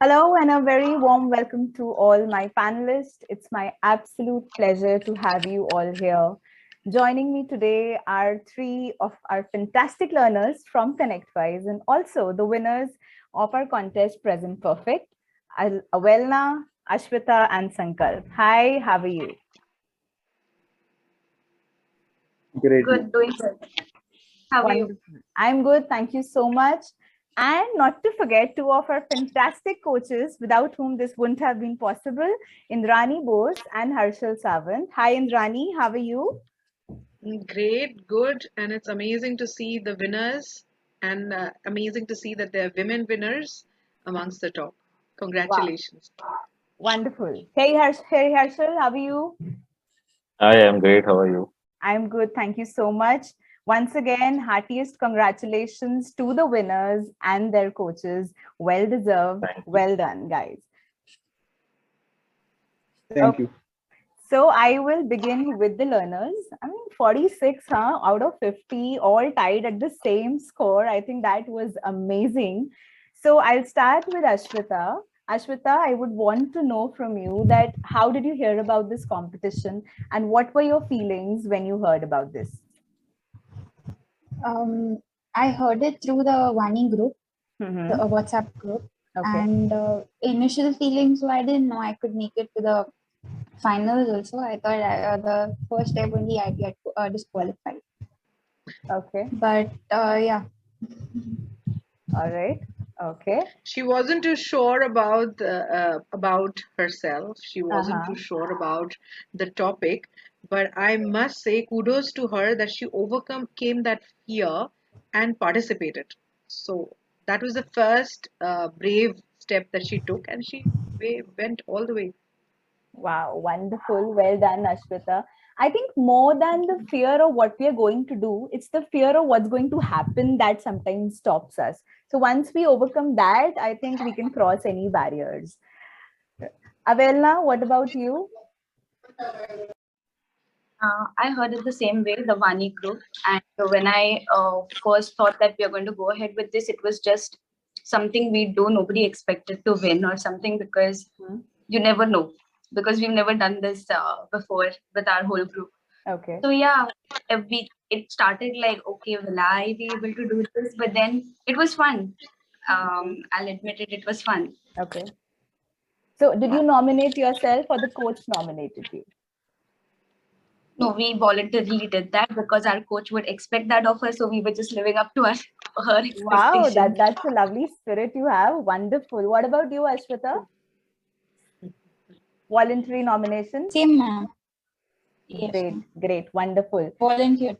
Hello and a very warm welcome to all my panelists. It's my absolute pleasure to have you all here. Joining me today are three of our fantastic learners from ConnectWise and also the winners of our contest Present Perfect, Avelna, Ashwita and Sankalp. Hi, how are you? Great. Good, doing good. How are you? I'm good. Thank you so much. And not to forget two of our fantastic coaches without whom this wouldn't have been possible, Indrani Bose and Harshal Sawant. Hi, Indrani. How are you? Great, good. And it's amazing to see the winners and amazing to see that there are women winners amongst the top. Congratulations. Wow. Wonderful. Hey, Harshal, how are you? I am great. How are you? I'm good. Thank you so much. Once again, heartiest congratulations to the winners and their coaches. Well deserved. Well done, guys. Thank you. So I will begin with the learners. I mean, 46 out of 50, all tied at the same score. I think that was amazing. So I'll start with Ashwita. Ashwita, I would want to know from you that how did you hear about this competition and what were your feelings when you heard about this? I heard it through the Vani group, the WhatsApp group. Okay. And initial feelings, so I didn't know I could make it to the finals also. I thought the first step only I'd get disqualified. Okay. But yeah. All right. Okay. She wasn't too sure about herself. She wasn't too sure about the topic. But I must say kudos to her that she overcame that fear and participated. So that was the first brave step that she took, and she went all the way. Wow, wonderful. Well done, Ashwita. I think more than the fear of what we are going to do, it's the fear of what's going to happen that sometimes stops us. So once we overcome that, I think we can cross any barriers. Avelna, what about you? I heard it the same way, the Vani group. And when I first thought that we are going to go ahead with this, it was just something nobody expected to win or something, because you never know, because we've never done this before with our whole group. Okay. So yeah, it started like, okay, will I be able to do this? But then it was fun. I'll admit it was fun. Okay. So did you nominate yourself or the coach nominated you? No, we voluntarily did that because our coach would expect that of us. So we were just living up to her expectations. Wow, that's a lovely spirit you have. Wonderful. What about you, Ashwita? Voluntary nomination? Same, ma'am. Yes, great. Wonderful. Volunteer.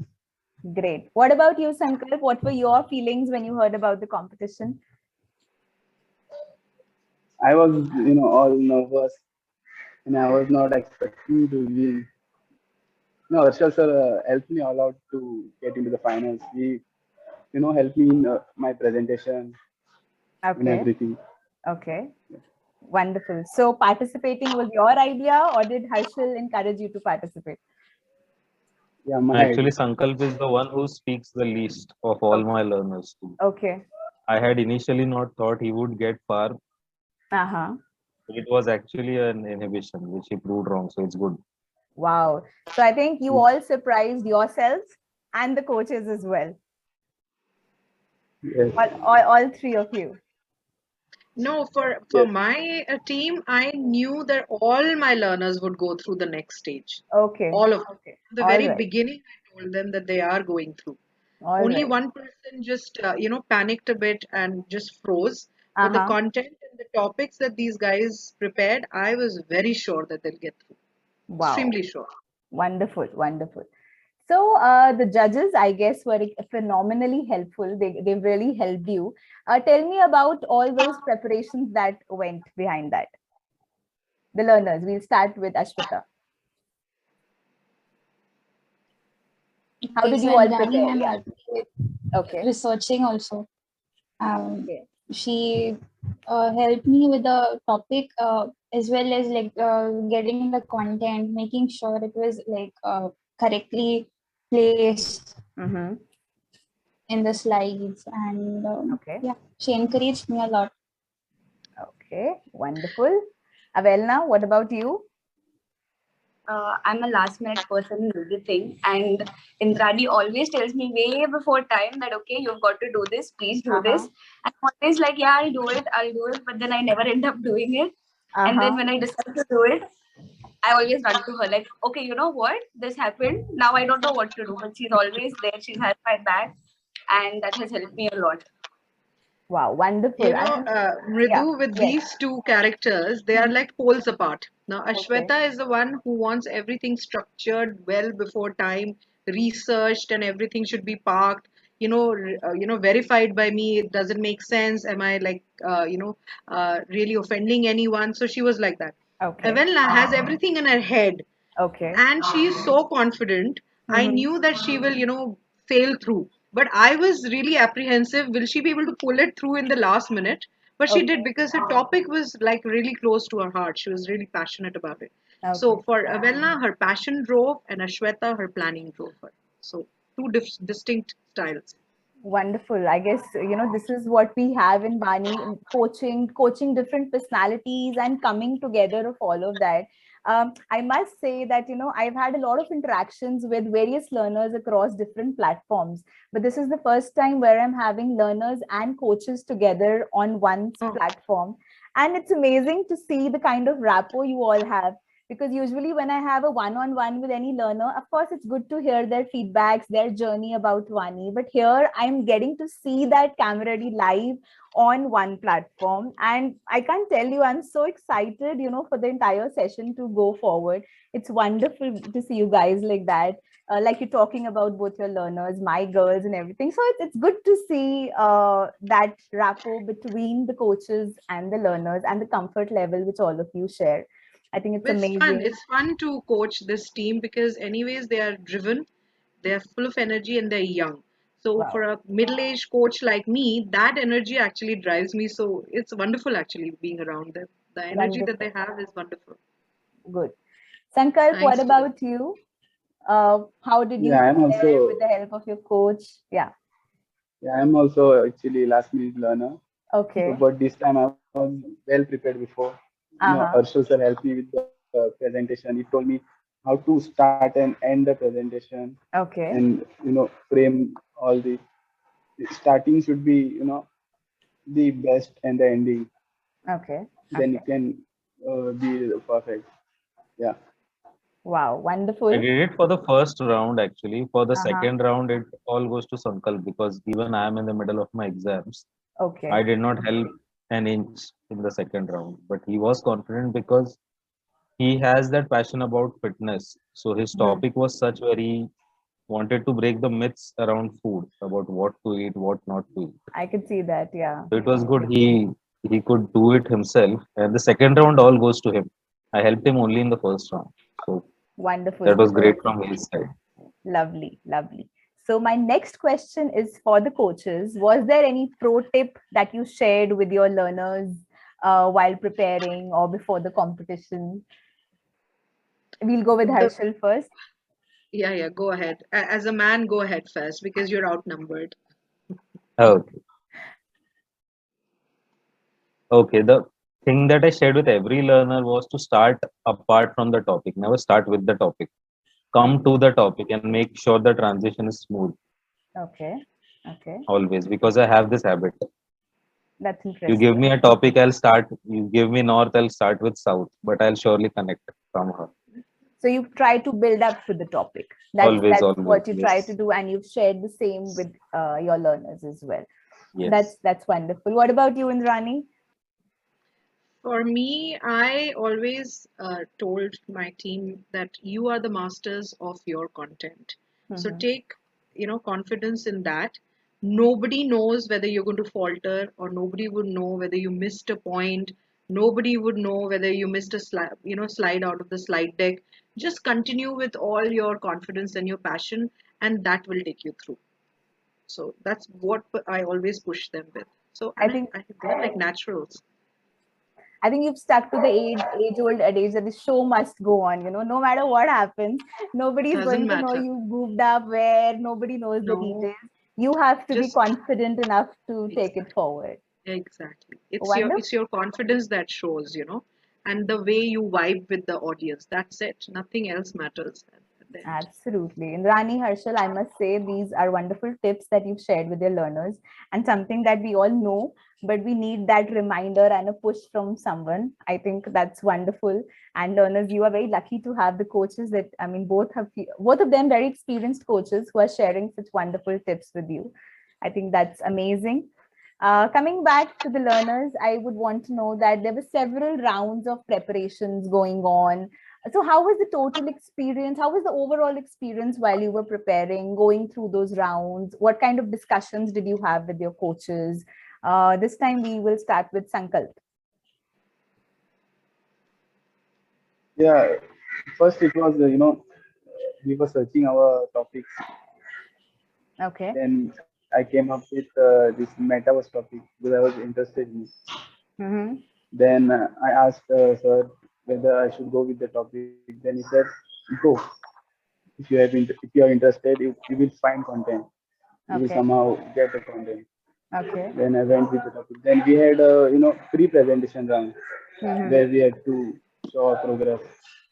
Great. What about you, Sankalp? What were your feelings when you heard about the competition? I was, all nervous, and I was not expecting to win. No, Harshal sir helped me all out to get into the finals. He, helped me in my presentation, in everything. Okay. Wonderful. So participating was your idea, or did Harshal encourage you to participate? Yeah, Actually, Sankalp is the one who speaks the least of all my learners. Okay. I had initially not thought he would get far. It was actually an inhibition, which he proved wrong. So it's good. Wow. So I think you all surprised yourselves and the coaches as well. Yes. All three of you. No, for my team, I knew that all my learners would go through the next stage. Okay. All of them. The very beginning, I told them that they are going through. Only one person just, panicked a bit and just froze. But the content and the topics that these guys prepared, I was very sure that they'll get through. Wow. Extremely sure. Wonderful, wonderful. So the judges, I guess, were phenomenally helpful. They really helped you. Tell me about all those preparations that went behind that. The learners. We'll start with Ashwita. How did you all prepare? Okay. Researching also. She helped me with the topic as well as like getting the content, making sure it was like correctly placed. in the slides, and yeah, she encouraged me a lot. Okay, wonderful. Avelna, what about you? I'm a last minute person in everything, and Indrani always tells me way before time that okay, you've got to do this, please do this. And I'm always like, yeah, I'll do it, but then I never end up doing it. And then when I decide to do it, I always run to her like, okay, you know what? This happened. Now I don't know what to do, but she's always there. She has my back, and that has helped me a lot. Wow, wonderful. Mridu, with these two characters, they are like poles apart. Now, Ashweta is the one who wants everything structured well before time, researched, and everything should be parked. Verified by me. It doesn't make sense. Am I like, really offending anyone? So she was like that. Avenla has everything in her head. And she is so confident. I knew that she will, sail through. But I was really apprehensive. Will she be able to pull it through in the last minute? But she did because her topic was like really close to her heart. She was really passionate about it. So for Avelna, her passion drove, and Ashweta, her planning drove her. So two distinct styles. Wonderful. I guess, this is what we have in Vani, in coaching different personalities and coming together of all of that. I must say that, I've had a lot of interactions with various learners across different platforms, but this is the first time where I'm having learners and coaches together on one platform. And it's amazing to see the kind of rapport you all have. Because usually when I have a one-on-one with any learner, of course, it's good to hear their feedbacks, their journey about Vani. But here I'm getting to see that camaraderie live on one platform. And I can't tell you, I'm so excited, for the entire session to go forward. It's wonderful to see you guys like that. Like you're talking about both your learners, my girls and everything. So it's good to see that rapport between the coaches and the learners and the comfort level which all of you share. I think it's amazing. It's fun to coach this team because anyways they are driven, they are full of energy, and they're young. So for a middle-aged coach like me, that energy actually drives me. So it's wonderful actually being around them. The energy that they have is wonderful. Good. Sankalp, what about you? How did you prepare with the help of your coach? Yeah, I'm also actually last minute learner. Okay. So, but this time I was well prepared before. Harshal sir helped me with the presentation. He told me how to start and end the presentation. And frame all the starting should be the best and the ending. Then you can be perfect. Yeah. Wow, wonderful. I did it for the first round actually. For the second round, it all goes to Sankalp because even I am in the middle of my exams. I did not help an inch in the second round, but he was confident because he has that passion about fitness. So his topic was such where he wanted to break the myths around food, about what to eat, what not to eat. I could see that, yeah. So it was good. He could do it himself, and the second round all goes to him. I helped him only in the first round. So wonderful. That was great from his side. Lovely, lovely. So my next question is for the coaches. Was there any pro tip that you shared with your learners while preparing or before the competition? We'll go with Harshal first. Yeah, go ahead. As a man, go ahead first because you're outnumbered. Okay. Okay, the thing that I shared with every learner was to start apart from the topic. Never start with the topic. Come to the topic and make sure the transition is smooth. Okay. Always, because I have this habit. That's interesting. You give me a topic, I'll start. You give me north, I'll start with south, but I'll surely connect somehow. So you try to build up to the topic. That's what you try to do, and you've shared the same with your learners as well. Yes. That's wonderful. What about you, Indrani? For me, I always told my team that you are the masters of your content. So take, confidence in that. Nobody knows whether you're going to falter, or nobody would know whether you missed a point. Nobody would know whether you missed a slide out of the slide deck. Just continue with all your confidence and your passion, and that will take you through. So that's what I always push them with. So I think they're like naturals. I think you've stuck to the age-old adage that the show must go on. No matter what happens, nobody's going to know you moved up where. Nobody knows the details. You have to be Just confident enough to take it exactly. forward. Exactly. Wonderful. It's your confidence that shows, and the way you vibe with the audience. That's it. Nothing else matters at the end. Absolutely. Indrani, Harshal, I must say these are wonderful tips that you've shared with your learners and something that we all know, but we need that reminder and a push from someone. I think that's wonderful. And learners, you are very lucky to have the coaches that, I mean, both of them very experienced coaches who are sharing such wonderful tips with you. I think that's amazing. Coming back to the learners, I would want to know that there were several rounds of preparations going on. So how was the total experience? How was the overall experience while you were preparing, going through those rounds? What kind of discussions did you have with your coaches? This time we will start with Sankalp. Yeah, first it was, we were searching our topics. Okay. Then I came up with this metaverse topic because I was interested in it. Mm-hmm. Then I asked sir whether I should go with the topic. Then he said, "Go. If you are interested, you will find content. You will Okay. somehow get the content." Okay. Then I went with the topic. Then we had a pre-presentation round Mm-hmm. where we had to show our progress.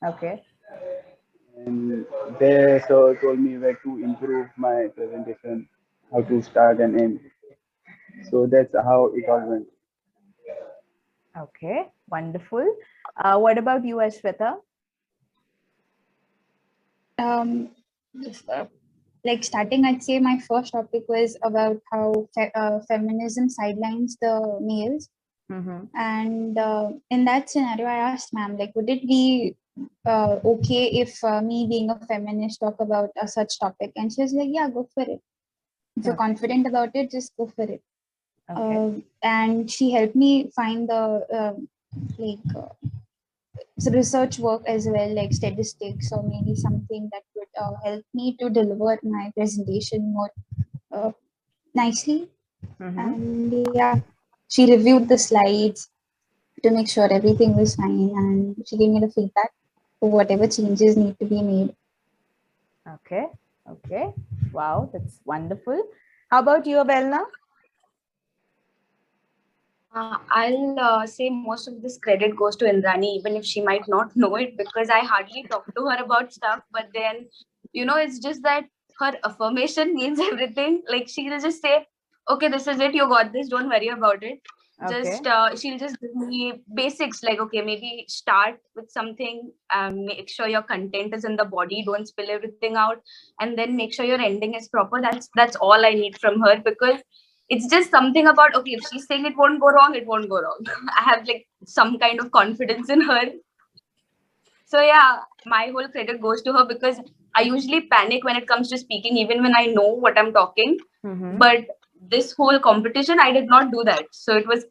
Okay. And there, sir told me where to improve my presentation, how to start and end. So that's how it all went. Okay. Wonderful. What about you, Ashweta? Um, like starting, I'd say my first topic was about how feminism sidelines the males. Mm-hmm. And in that scenario, I asked ma'am, like, would it be okay if me being a feminist talk about such topic? And she was like, yeah, go for it. If you're Okay. confident about it, just go for it. Okay. And she helped me find the like research work as well, like statistics or maybe something that would help me to deliver my presentation more uh, nicely. Mm-hmm. And yeah, she reviewed the slides to make sure everything was fine, and she gave me the feedback for whatever changes need to be made. Okay. Okay. Wow, that's wonderful. How about you, Abelna? I'll say most of this credit goes to Indrani, even if she might not know it, because I hardly talk to her about stuff. But then, it's just that her affirmation means everything. Like she'll just say, "Okay, this is it. You got this. Don't worry about it." Okay. Just she'll just give me basics like, okay, maybe start with something. Make sure your content is in the body. Don't spill everything out, and then make sure your ending is proper. That's all I need from her, because it's just something about, okay, if she's saying it won't go wrong, it won't go wrong. I have like some kind of confidence in her. So yeah, my whole credit goes to her, because I usually panic when it comes to speaking, even when I know what I'm talking. Mm-hmm. But this whole competition, I did not do that, so it was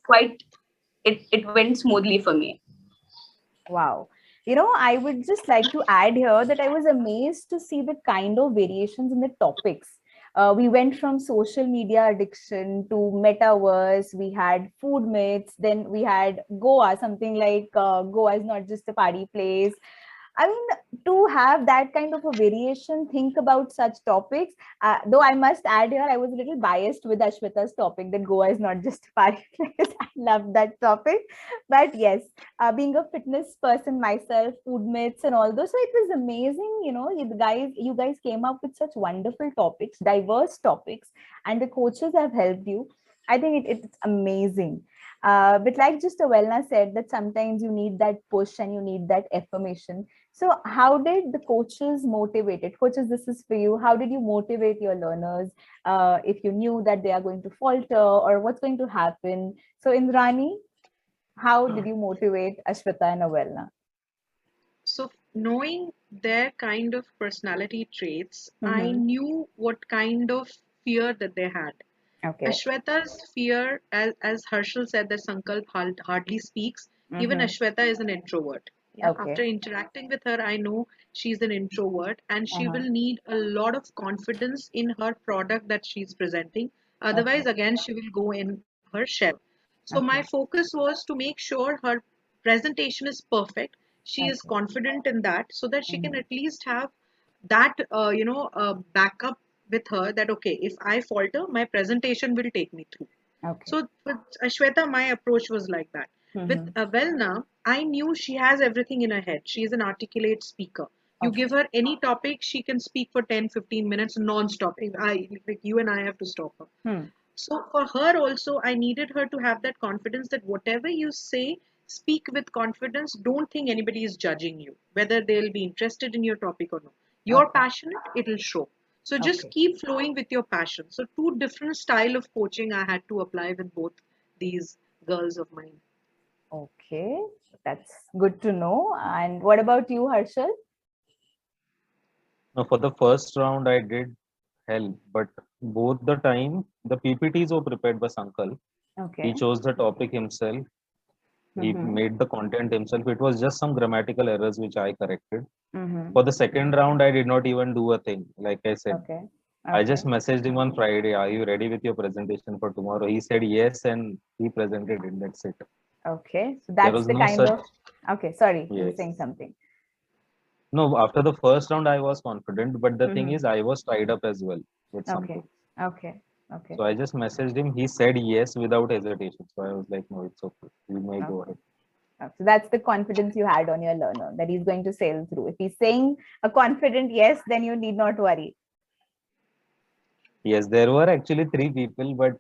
it went smoothly for me. Wow. I would just like to add here that I was amazed to see the kind of variations in the topics. We went from social media addiction to metaverse. We had food myths. Then we had Goa, something like Goa is not just a party place. I mean, to have that kind of a variation, think about such topics. Though I must add here, I was a little biased with Ashwita's topic that Goa is not just a party place. I love that topic. But yes, being a fitness person myself, food myths and all those, so it was amazing. You guys came up with such wonderful topics, diverse topics, and the coaches have helped you. I think it's amazing. But like just Avelna said, that sometimes you need that push and you need that affirmation. So how did the coaches motivate it? Coaches, this is for you. How did you motivate your learners if you knew that they are going to falter or what's going to happen? So Indrani, how did you motivate Ashwita and Avelna? So, knowing their kind of personality traits, I Mm-hmm. knew what kind of fear that they had. Okay. Ashweta's fear, as Harshal said, that Sankalp hardly speaks. Even Mm-hmm. Ashweta is an introvert. Yeah, Okay. after interacting with her, I know she's an introvert and she Uh-huh. will need a lot of confidence in her product that she's presenting. Okay. Otherwise, again, she will go in her shell. So, my Okay. focus was to make sure her presentation is perfect. She is Okay. confident in that so that she can Mm-hmm. at least have that, backup with her that, okay, if I falter, my presentation will take me through. Okay. So with Shweta, my approach was like that. With Avelna, I knew she has everything in her head. She is an articulate speaker. You give her any topic, she can speak for 10-15 minutes non-stop. Like you and I have to stop her. So for her also, I needed her to have that confidence that whatever you say, speak with confidence. Don't think anybody is judging you, whether they'll be interested in your topic or not. You're passionate, it'll show. So just keep flowing with your passion. So two different style of coaching I had to apply with both these girls of mine. Okay, that's good to know. And what about you, Harshal? Now, for the first round, I did help, but both the time the PPTs were prepared by Sankal. Okay. He chose the topic himself. He made the content himself. It was just some grammatical errors which I corrected. For the second round, I did not even do a thing. Like I said, I just messaged him on Friday. Are you ready with your presentation for tomorrow? He said yes, and he presented it. That's it. Okay, so that's the kind of. Okay, sorry, you were saying something. No, after the first round, I was confident, but the thing is, I was tied up as well with something. Okay. So I just messaged him. He said yes without hesitation. So I was like, no, it's okay. We may go ahead. So that's the confidence you had on your learner, that he's going to sail through. If he's saying a confident yes, then you need not worry. Yes, there were actually 3 people, but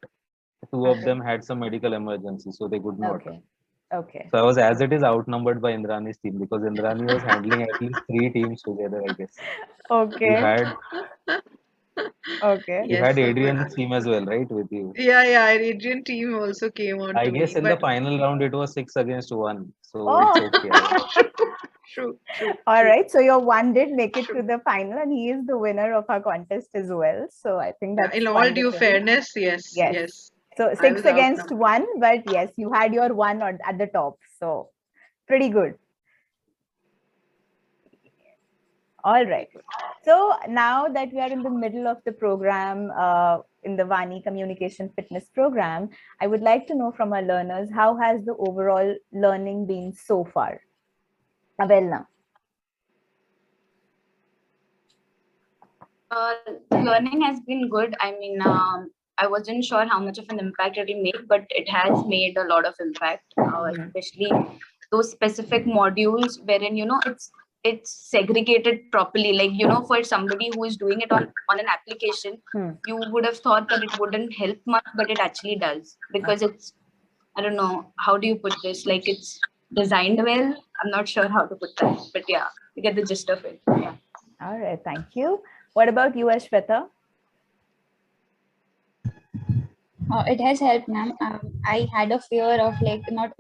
2 of them had some medical emergency, so they could not. Okay. So I was, as it is, outnumbered by Indrani's team, because Indrani was handling at least 3 teams together, I guess. Okay. You had Adrian's team as well, right, with you? Yeah. Adrian team also came on. I guess in the final round it was 6 against 1, so it's okay. True. All right, so your one did make it to the final, and he is the winner of our contest as well. So I think that's in all due fairness, yes. So 6 against 1, but yes, you had your one at the top. So pretty good. All right. So now that we are in the middle of the program, in the Vani Communication Fitness Program, I would like to know from our learners, how has the overall learning been so far? Avelna. Learning has been good. I mean, I wasn't sure how much of an impact it will make, but it has made a lot of impact, especially those specific modules wherein, it's segregated properly. Like, for somebody who is doing it on an application, you would have thought that it wouldn't help much, but it actually does, because it's, I don't know, how do you put this? Like, it's designed well. I'm not sure how to put that, but yeah, you get the gist of it. Yeah. All right, thank you. What about you, Shweta? It has helped, ma'am. I had a fear of not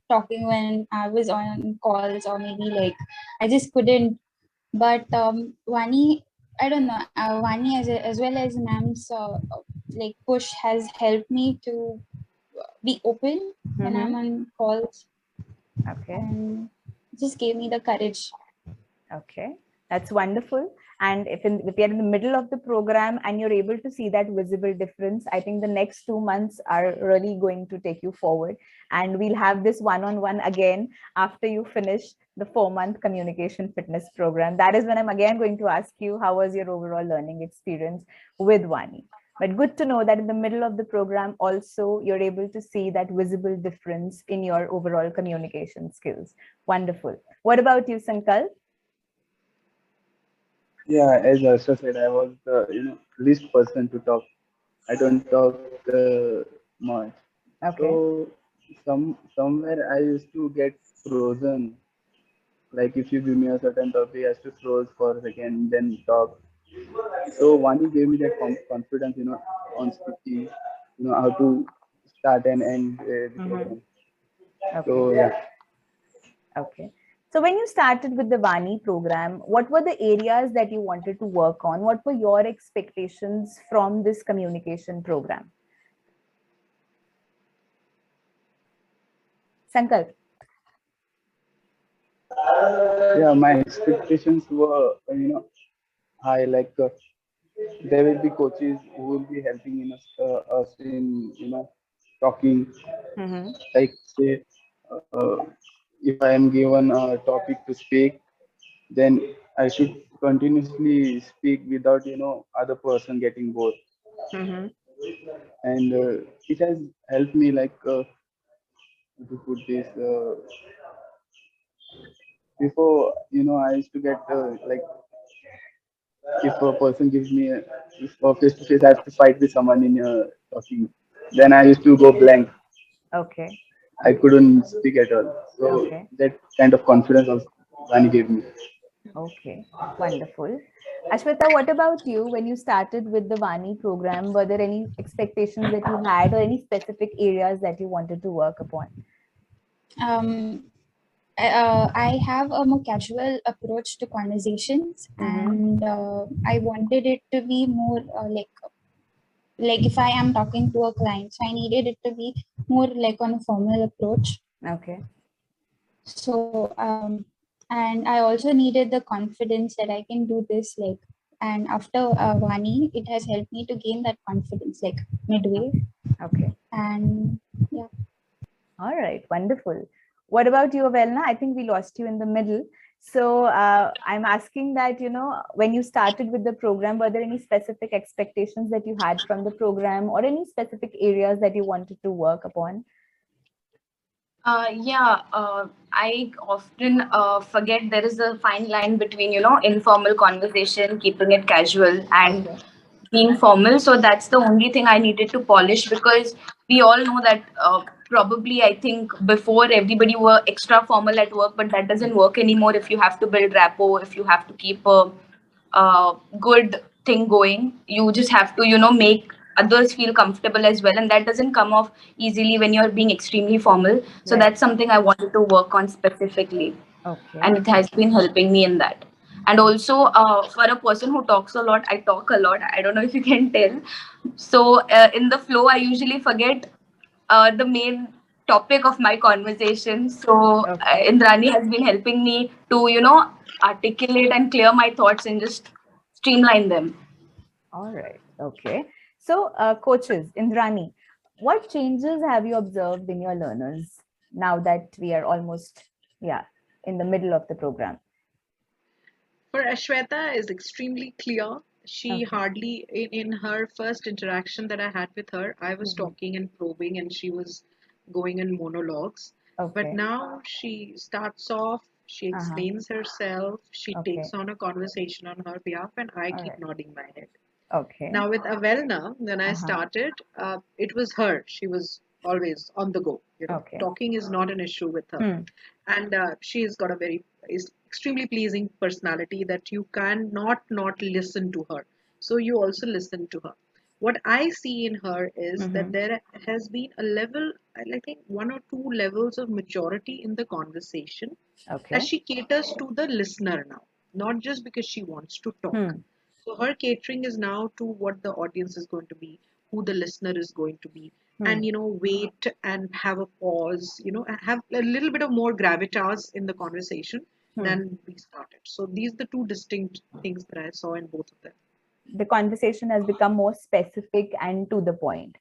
talking when I was on calls, or maybe I just couldn't. But Vani, I don't know. Vani as well as ma'am's push has helped me to be open when I'm on calls. Okay. And just gave me the courage. Okay, that's wonderful. And if you're in the middle of the program and you're able to see that visible difference, I think the next 2 months are really going to take you forward. And we'll have this one-on-one again after you finish the 4-month communication fitness program. That is when I'm again going to ask you, how was your overall learning experience with Vani? But good to know that in the middle of the program also, you're able to see that visible difference in your overall communication skills. Wonderful. What about you, Sankal? Yeah, as Harsha said, I was the least person to talk. I don't talk much. Okay. So somewhere I used to get frozen. Like if you give me a certain topic, I have to froze for a second, then talk. So Vani gave me that confidence, on speaking, how to start and end the program. Okay. So yeah. Okay. So when you started with the Vani program, what were the areas that you wanted to work on? What were your expectations from this communication program? Sankal. Yeah, my expectations were, high. Like there will be coaches who will be helping us in, talking. Like say, if I am given a topic to speak, then I should continuously speak without, other person getting bored. And it has helped me, like, to put this, before, I used to get, like, if a person gives me if face to face, I have to fight with someone in talking, then I used to go blank. Okay. I couldn't speak at all. So Okay. that kind of confidence also Vani gave me. Okay, wonderful. Ashweta, what about you? When you started with the Vani program, were there any expectations that you had or any specific areas that you wanted to work upon? I have a more casual approach to conversations, and I wanted it to be more like if I am talking to a client, so I needed it to be more like on a formal approach. Okay. So and I also needed the confidence that I can do this, like, and after Vani, it has helped me to gain that confidence, like midway. Okay. And yeah. All right, wonderful. What about you, Avelna? I think we lost you in the middle. So I'm asking that, when you started with the program, were there any specific expectations that you had from the program or any specific areas that you wanted to work upon? I often forget there is a fine line between, informal conversation, keeping it casual, and being formal. So that's the only thing I needed to polish, because we all know that probably, I think, before everybody were extra formal at work, but that doesn't work anymore if you have to build rapport, if you have to keep a good thing going. You just have to, make others feel comfortable as well, and that doesn't come off easily when you're being extremely formal. So that's something I wanted to work on specifically. Okay. And it has been helping me in that. And also, for a person who talks a lot, I talk a lot. I don't know if you can tell. So in the flow, I usually forget the main topic of my conversation. So Indrani has been helping me to, articulate and clear my thoughts and just streamline them. All right. Okay. So coaches, Indrani, what changes have you observed in your learners now that we are almost, in the middle of the program? For Ashweta is extremely clear. She hardly, in her first interaction that I had with her, I was talking and probing and she was going in monologues. But now she starts off, she explains herself, she takes on a conversation on her behalf, and I keep nodding my head. Okay. Now with Avelna, when I started, it was her. She was always on the go. Talking is not an issue with her, and she's got a is extremely pleasing personality that you cannot not listen to her. So you also listen to her. What I see in her is that there has been a level, I think, one or two levels of maturity in the conversation, as she caters to the listener now, not just because she wants to talk. So her catering is now to what the audience is going to be, who the listener is going to be, and wait and have a pause, have a little bit of more gravitas in the conversation than we started. So these are the two distinct things that I saw in both of them. The conversation has become more specific and to the point.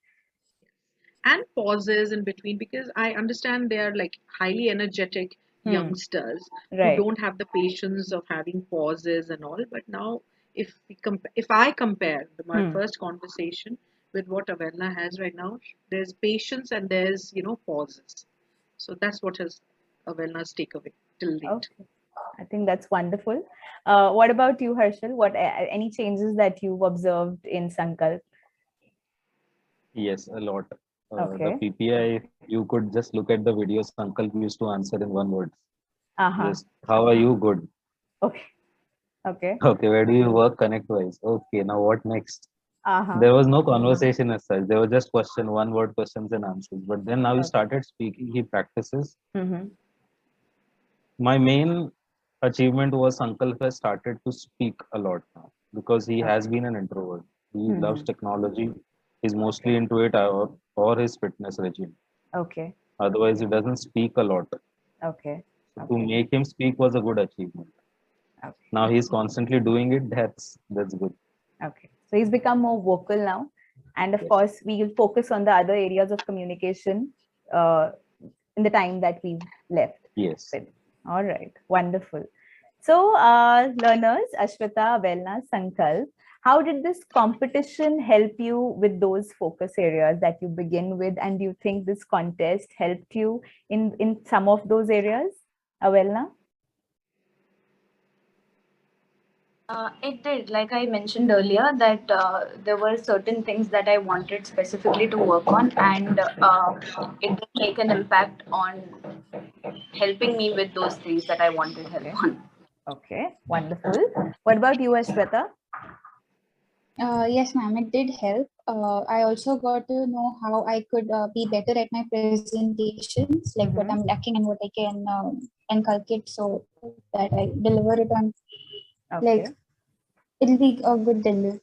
And pauses in between, because I understand they are like highly energetic youngsters who don't have the patience of having pauses and all. But now, if I compare my first conversation with what Avelna has right now, there's patience and there's pauses. So that's what is Avelna's takeaway till date. Okay. I think that's wonderful. What about you, Harshal? What any changes that you've observed in Sankalp? Yes, a lot. The PPI, you could just look at the video. Sankalp used to answer in one word. Just, how are you? Good. Okay. Okay. Okay, where do you work? Connect-wise. Okay, now what next? There was no conversation as such. There was just one word questions and answers. But then now he started speaking, he practices. My main achievement was Sankalp has started to speak a lot now, because he has been an introvert. He loves technology. He's mostly into it, or his fitness regime. Okay. Otherwise, he doesn't speak a lot. Okay. So to make him speak was a good achievement. Now he's constantly doing it. That's good. Okay. So he's become more vocal now. And of course, we will focus on the other areas of communication in the time that we've left. Yes. All right. Wonderful. So, learners, Ashwita, Avelna, Sankalp, how did this competition help you with those focus areas that you begin with? And do you think this contest helped you in some of those areas? Avelna? It did. Like I mentioned earlier, that there were certain things that I wanted specifically to work on, and it did make an impact on helping me with those things that I wanted help on. Okay, wonderful. What about you, Ashweta? Yes, ma'am, it did help. I also got to know how I could be better at my presentations, like what I'm lacking and what I can inculcate so that I deliver it on, like, it'll be a good delivery.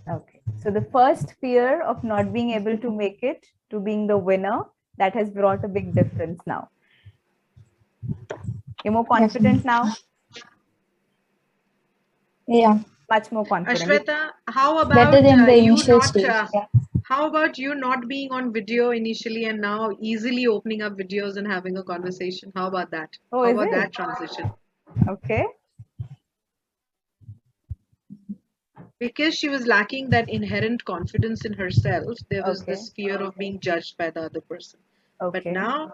Okay. So the first fear of not being able to make it to being the winner, that has brought a big difference now. You're more confident now? Yeah. Much more confident. Ashweta, how about better than the you initial not? stage. How about you not being on video initially and now easily opening up videos and having a conversation? How about that? Oh, how is about it? that transition? Okay. Because she was lacking that inherent confidence in herself, there was this fear of being judged by the other person. But now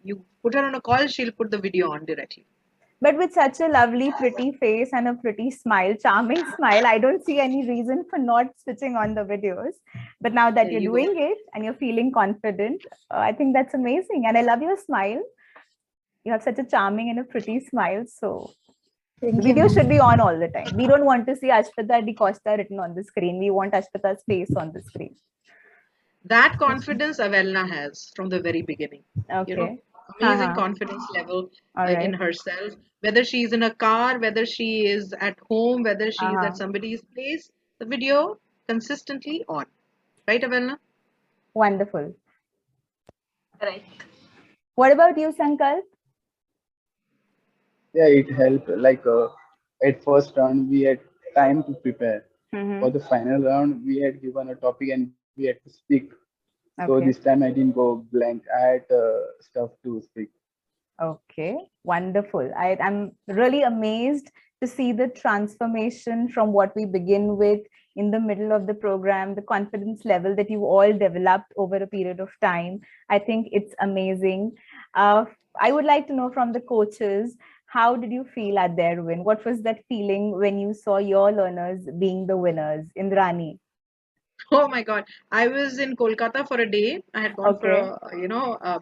you put her on a call, she'll put the video on directly. But with such a lovely, pretty face and a pretty smile, charming smile, I don't see any reason for not switching on the videos. But now that you're doing it and you're feeling confident, I think that's amazing. And I love your smile. You have such a charming and a pretty smile. So the video should be on all the time. We don't want to see Ashweta DaCosta written on the screen. We want Ashweta's face on the screen. That confidence Avelna has from the very beginning. Okay. You know, amazing confidence level in herself. Whether she's in a car, whether she is at home, whether she is at somebody's place, the video consistently on. Right, Avelna? Wonderful. Right. What about you, Sankalp? Yeah, it helped. Like at first round, we had time to prepare. For the final round, we had given a topic and we had to speak. So this time I didn't go blank. I had stuff to speak. Okay, wonderful. I'm really amazed to see the transformation from what we begin with in the middle of the program, the confidence level that you all developed over a period of time. I think it's amazing. I would like to know from the coaches, how did you feel at their win? What was that feeling when you saw your learners being the winners? Indrani. Oh my God. I was in Kolkata for a day. I had gone for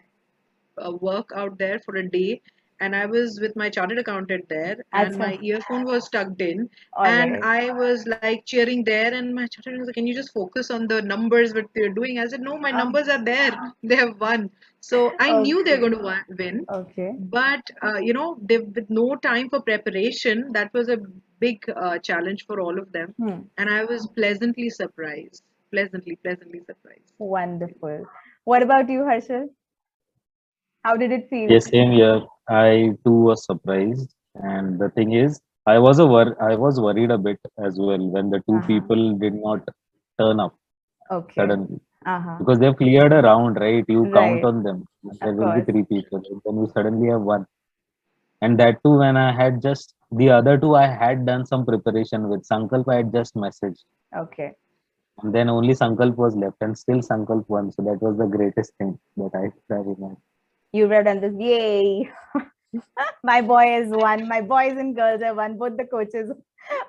a work out there for a day, and I was with my chartered accountant there, and my earphone was tucked in, and I was like cheering there, and my chartered accountant was like, "Can you just focus on the numbers what they're doing?" I said, "No, my numbers are there. They have won." So I knew they're going to win. Okay. But with no time for preparation, that was a big challenge for all of them, and I was pleasantly surprised. Pleasantly surprised. Wonderful. What about you, Harshal? How did it feel? Yes, same here. I too was surprised, and the thing is, I was worried a bit as well when the two people did not turn up suddenly, because they've cleared a round, right? You count on them. There will be three people, and then you suddenly have one, and that too when I had just the other two, I had done some preparation with Sankalp. I had just messaged. Okay. And then only Sankalp was left, and still Sankalp won. So that was the greatest thing that I remember. You read on this, yay! My boy is one. My boys and girls have won. Both the coaches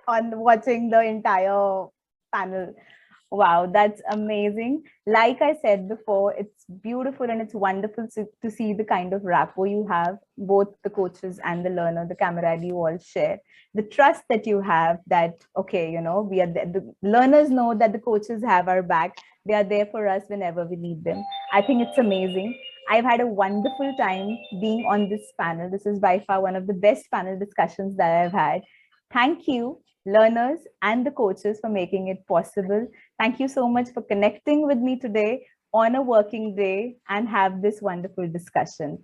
on watching the entire panel. Wow, that's amazing. Like I said before, it's beautiful and it's wonderful to see the kind of rapport you have, both the coaches and the learner, the camaraderie you all share, the trust that you have that, okay, we are the learners know that the coaches have our back. They are there for us whenever we need them. I think it's amazing. I've had a wonderful time being on this panel. This is by far one of the best panel discussions that I've had. Thank you, learners and the coaches, for making it possible. Thank you so much for connecting with me today on a working day and have this wonderful discussion.